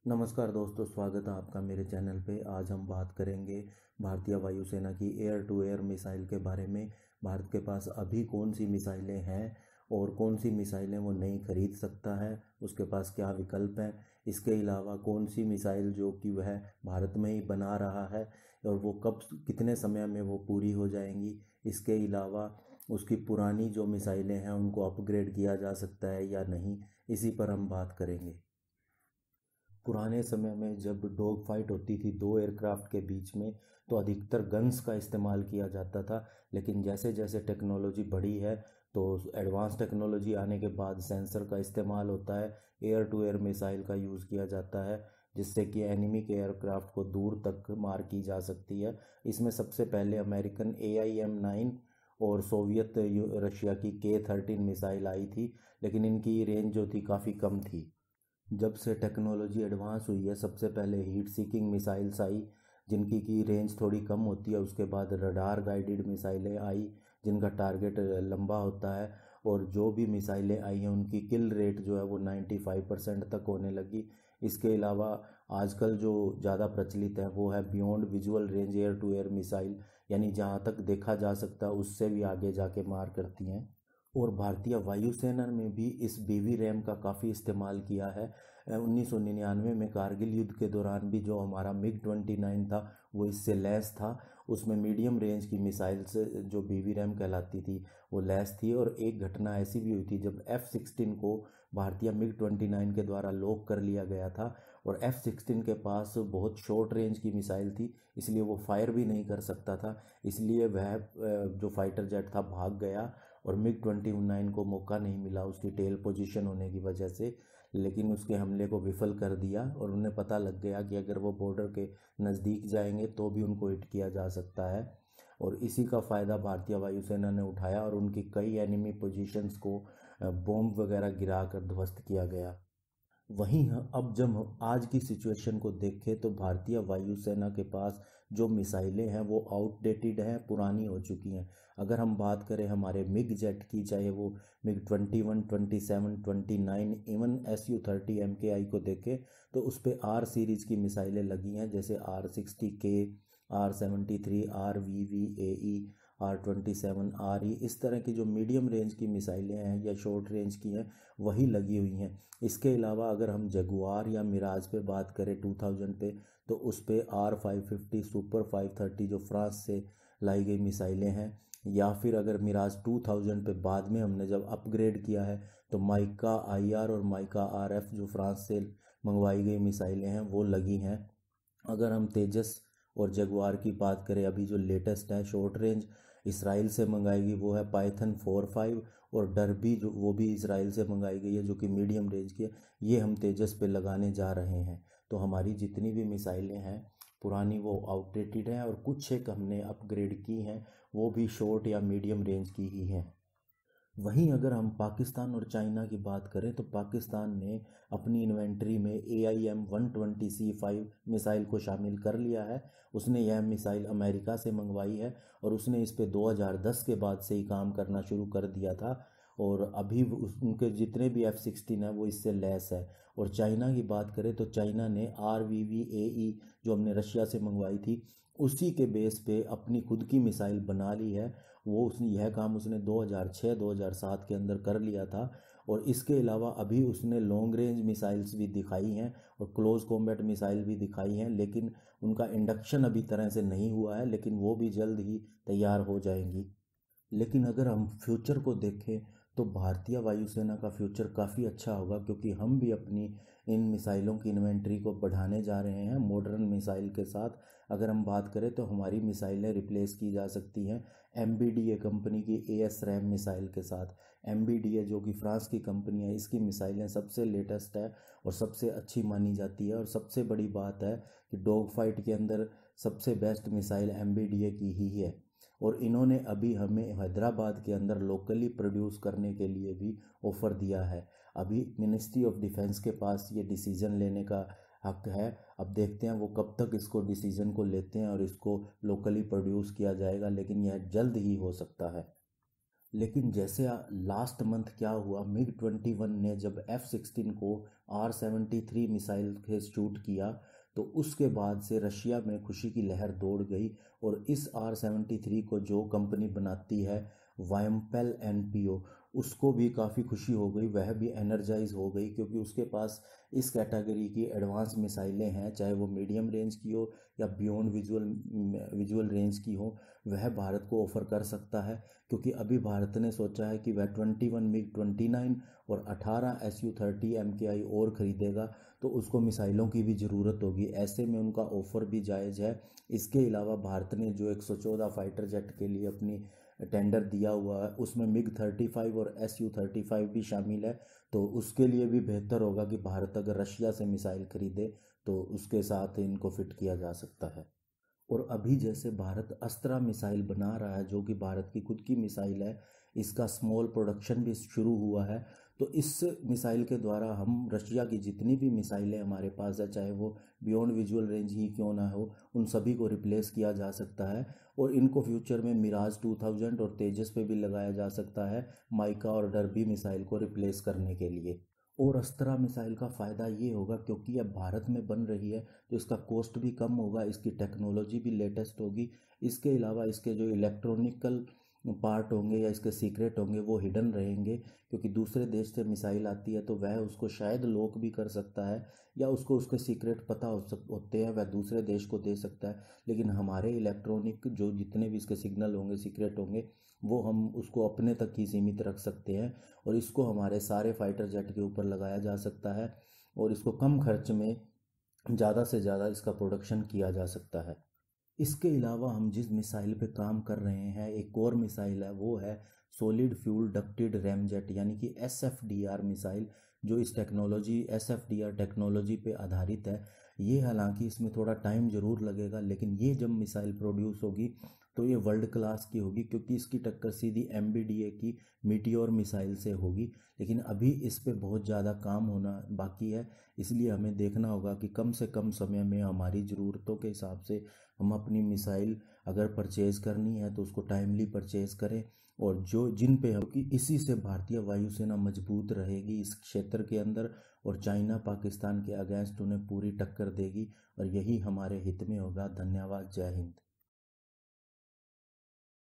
नमस्कार दोस्तों, स्वागत है आपका मेरे चैनल पे। आज हम बात करेंगे भारतीय वायुसेना की एयर टू एयर मिसाइल के बारे में। भारत के पास अभी कौन सी मिसाइलें हैं और कौन सी मिसाइलें वो नहीं खरीद सकता है, उसके पास क्या विकल्प हैं। इसके अलावा कौन सी मिसाइल जो कि वह भारत में ही बना रहा है और वो कब कितने समय में वो पूरी हो जाएंगी। इसके अलावा उसकी पुरानी जो मिसाइलें हैं उनको अपग्रेड किया जा सकता है या नहीं, इसी पर हम बात करेंगे। पुराने समय में जब डॉग फाइट होती थी दो एयरक्राफ्ट के बीच में, तो अधिकतर गन्स का इस्तेमाल किया जाता था। लेकिन जैसे जैसे टेक्नोलॉजी बढ़ी है, तो एडवांस टेक्नोलॉजी आने के बाद सेंसर का इस्तेमाल होता है, एयर टू एयर मिसाइल का यूज़ किया जाता है, जिससे कि एनिमी के एयरक्राफ्ट को दूर तक मार की जा सकती है। इसमें सबसे पहले अमेरिकन AIM-9 और सोवियत रशिया की K-13 मिसाइल आई थी, लेकिन इनकी रेंज जो थी काफ़ी कम थी। जब से टेक्नोलॉजी एडवांस हुई है, सबसे पहले हीट सीकिंग मिसाइल्स आई, जिनकी की रेंज थोड़ी कम होती है। उसके बाद रडार गाइडेड मिसाइलें आई, जिनका टारगेट लंबा होता है। और जो भी मिसाइलें आई हैं उनकी किल रेट जो है वो 95% तक होने लगी। इसके अलावा आजकल जो ज़्यादा प्रचलित है वो है beyond visual range air to air missile, यानी जहाँ तक देखा जा सकता है उससे भी आगे जाके मार करती हैं। और भारतीय वायुसेना में भी इस BVRAM का काफ़ी इस्तेमाल किया है। 1999 में कारगिल युद्ध के दौरान भी जो हमारा MiG-29 था वो इससे लैस था। उसमें मीडियम रेंज की मिसाइल से जो BVRAM कहलाती थी वो लैस थी। और एक घटना ऐसी भी हुई थी जब F-16 को भारतीय MiG-29 के द्वारा लॉक कर लिया गया था, और F-16 के पास बहुत शॉर्ट रेंज की मिसाइल थी, इसलिए वो फायर भी नहीं कर सकता था। इसलिए वह जो फाइटर जेट था भाग गया और MiG-29 को मौका नहीं मिला उसकी टेल पोजीशन होने की वजह से, लेकिन उसके हमले को विफल कर दिया। और उन्हें पता लग गया कि अगर वो बॉर्डर के नज़दीक जाएंगे तो भी उनको हिट किया जा सकता है। और इसी का फ़ायदा भारतीय वायुसेना ने उठाया और उनकी कई एनिमी पोजीशंस को बॉम्ब वगैरह गिराकर ध्वस्त किया गया। वहीं अब जब हम आज की सिचुएशन को देखें तो भारतीय वायुसेना के पास जो मिसाइलें हैं वो आउटडेटेड हैं, पुरानी हो चुकी हैं। अगर हम बात करें हमारे मिग जेट की, चाहे वो MiG-21, 27, 29, इवन Su-30 MKI को देखें, तो उस पर R सीरीज़ की मिसाइलें लगी हैं, जैसे R-60K, R-73, RVVAE, R-27, RE। इस तरह की जो मीडियम रेंज की मिसाइलें हैं या शॉर्ट रेंज की हैं वही लगी हुई हैं। इसके अलावा अगर हम जगुआर या मिराज पे बात करें 2000 पे, तो उस पे R-550, सुपर 530 जो फ्रांस से लाई गई मिसाइलें हैं। या फिर अगर मिराज 2000 पे बाद में हमने जब अपग्रेड किया है, तो माइका IR और माइका RF जो फ्रांस से मंगवाई गई मिसाइलें हैं वो लगी हैं। अगर हम तेजस और जगुआर की बात करें, अभी जो लेटेस्ट है शॉर्ट रेंज इसराइल से मंगाई गई वो है पाइथन 4-5, और डरबी जो वो भी इसराइल से मंगाई गई है जो कि मीडियम रेंज की है। ये हम तेजस पे लगाने जा रहे हैं। तो हमारी जितनी भी मिसाइलें हैं पुरानी वो आउटडेटेड हैं, और कुछ एक हमने अपग्रेड की हैं, वो भी शॉर्ट या मीडियम रेंज की ही हैं। वहीं अगर हम पाकिस्तान और चाइना की बात करें, तो पाकिस्तान ने अपनी इन्वेंट्री में AIM-120C5 मिसाइल को शामिल कर लिया है। उसने यह मिसाइल अमेरिका से मंगवाई है और उसने इस पे 2010 के बाद से ही काम करना शुरू कर दिया था। और अभी उनके जितने भी F-16 है वो इससे लैस है। और चाइना की बात करें तो चाइना ने RVVAE जो हमने रशिया से मंगवाई थी उसी के बेस पे अपनी खुद की मिसाइल बना ली है। वो उसने यह काम उसने 2006-2007 के अंदर कर लिया था। और इसके अलावा अभी उसने लॉन्ग रेंज मिसाइल्स भी दिखाई हैं और क्लोज कॉम्बैट मिसाइल भी दिखाई हैं, लेकिन उनका इंडक्शन अभी तरह से नहीं हुआ है, लेकिन वो भी जल्द ही तैयार हो जाएंगी। लेकिन अगर हम फ्यूचर को देखें तो भारतीय वायुसेना का फ्यूचर काफ़ी अच्छा होगा, क्योंकि हम भी अपनी इन मिसाइलों की इन्वेंट्री को बढ़ाने जा रहे हैं मॉडर्न मिसाइल के साथ। अगर हम बात करें तो हमारी मिसाइलें रिप्लेस की जा सकती हैं MBDA कंपनी की ASRAAM मिसाइल के साथ। MBDA जो कि फ्रांस की कंपनी है, इसकी मिसाइलें सबसे लेटेस्ट है और सबसे अच्छी मानी जाती है। और सबसे बड़ी बात है कि डॉग फाइट के अंदर सबसे बेस्ट मिसाइल MBDA की ही है। और इन्होंने अभी हमें हैदराबाद के अंदर लोकली प्रोड्यूस करने के लिए भी ऑफ़र दिया है। अभी मिनिस्ट्री ऑफ डिफेंस के पास ये डिसीज़न लेने का हक है। अब देखते हैं वो कब तक इसको डिसीज़न को लेते हैं और इसको लोकली प्रोड्यूस किया जाएगा, लेकिन यह जल्द ही हो सकता है। लेकिन जैसे लास्ट मंथ क्या हुआ, MiG-21 ने जब F-16 को R-73 मिसाइल से शूट किया तो उसके बाद से रशिया में खुशी की लहर दौड़ गई। और इस R-73 को जो कंपनी बनाती है वायम्पेल NPO, उसको भी काफ़ी खुशी हो गई, वह भी एनर्जाइज हो गई, क्योंकि उसके पास इस कैटेगरी की एडवांस मिसाइलें हैं, चाहे वो मीडियम रेंज की हो या बियॉन्ड विजुअल रेंज की हो, वह भारत को ऑफर कर सकता है। क्योंकि अभी भारत ने सोचा है कि वह 21 MiG-29 और 18 Su-30 MKI और ख़रीदेगा, तो उसको मिसाइलों की भी ज़रूरत होगी। ऐसे में उनका ऑफ़र भी जायज़ है। इसके अलावा भारत ने जो 114 फाइटर जेट के लिए अपनी टेंडर दिया हुआ है, उसमें MiG-35 और Su-35 भी शामिल है। तो उसके लिए भी बेहतर होगा कि भारत अगर रशिया से मिसाइल खरीदे तो उसके साथ इनको फिट किया जा सकता है। और अभी जैसे भारत अस्त्रा मिसाइल बना रहा है, जो कि भारत की खुद की मिसाइल है, इसका स्मॉल प्रोडक्शन भी शुरू हुआ है। तो इस मिसाइल के द्वारा हम रशिया की जितनी भी मिसाइलें हमारे पास है, चाहे वो बियॉन्ड विजुअल रेंज ही क्यों ना हो, उन सभी को रिप्लेस किया जा सकता है। और इनको फ्यूचर में मिराज 2000 और तेजस पे भी लगाया जा सकता है, माइका और डर्बी मिसाइल को रिप्लेस करने के लिए। और अस्त्रा मिसाइल का फ़ायदा ये होगा, क्योंकि अब भारत में बन रही है तो इसका कॉस्ट भी कम होगा, इसकी टेक्नोलॉजी भी लेटेस्ट होगी। इसके अलावा इसके जो इलेक्ट्रॉनिकल पार्ट होंगे या इसके सीक्रेट होंगे वो हिडन रहेंगे, क्योंकि दूसरे देश से मिसाइल आती है तो वह उसको शायद लॉक भी कर सकता है, या उसको उसके सीक्रेट पता होते हैं, वह दूसरे देश को दे सकता है। लेकिन हमारे इलेक्ट्रॉनिक जो जितने भी इसके सिग्नल होंगे, सीक्रेट होंगे, वो हम उसको अपने तक ही सीमित रख सकते हैं। और इसको हमारे सारे फाइटर जेट के ऊपर लगाया जा सकता है और इसको कम खर्च में ज़्यादा से ज़्यादा इसका प्रोडक्शन किया जा सकता है। इसके अलावा हम जिस मिसाइल पे काम कर रहे हैं, एक और मिसाइल है, वो है सॉलिड फ्यूल डक्टेड रैमजेट यानी कि SFDR मिसाइल, जो इस टेक्नोलॉजी SFDR टेक्नोलॉजी पे आधारित है। ये हालांकि इसमें थोड़ा टाइम ज़रूर लगेगा, लेकिन ये जब मिसाइल प्रोड्यूस होगी तो ये वर्ल्ड क्लास की होगी, क्योंकि इसकी टक्कर सीधी MBDA की मीटियोर मिसाइल से होगी। लेकिन अभी इस पे बहुत ज़्यादा काम होना बाकी है, इसलिए हमें देखना होगा कि कम से कम समय में हमारी ज़रूरतों के हिसाब से हम अपनी मिसाइल अगर परचेज़ करनी है तो उसको टाइमली परचेज़ करें। और जो जिन पे हम कि इसी से भारतीय वायुसेना मजबूत रहेगी इस क्षेत्र के अंदर, और चाइना पाकिस्तान के अगेंस्ट उन्हें पूरी टक्कर देगी, और यही हमारे हित में होगा। धन्यवाद। जय हिंद।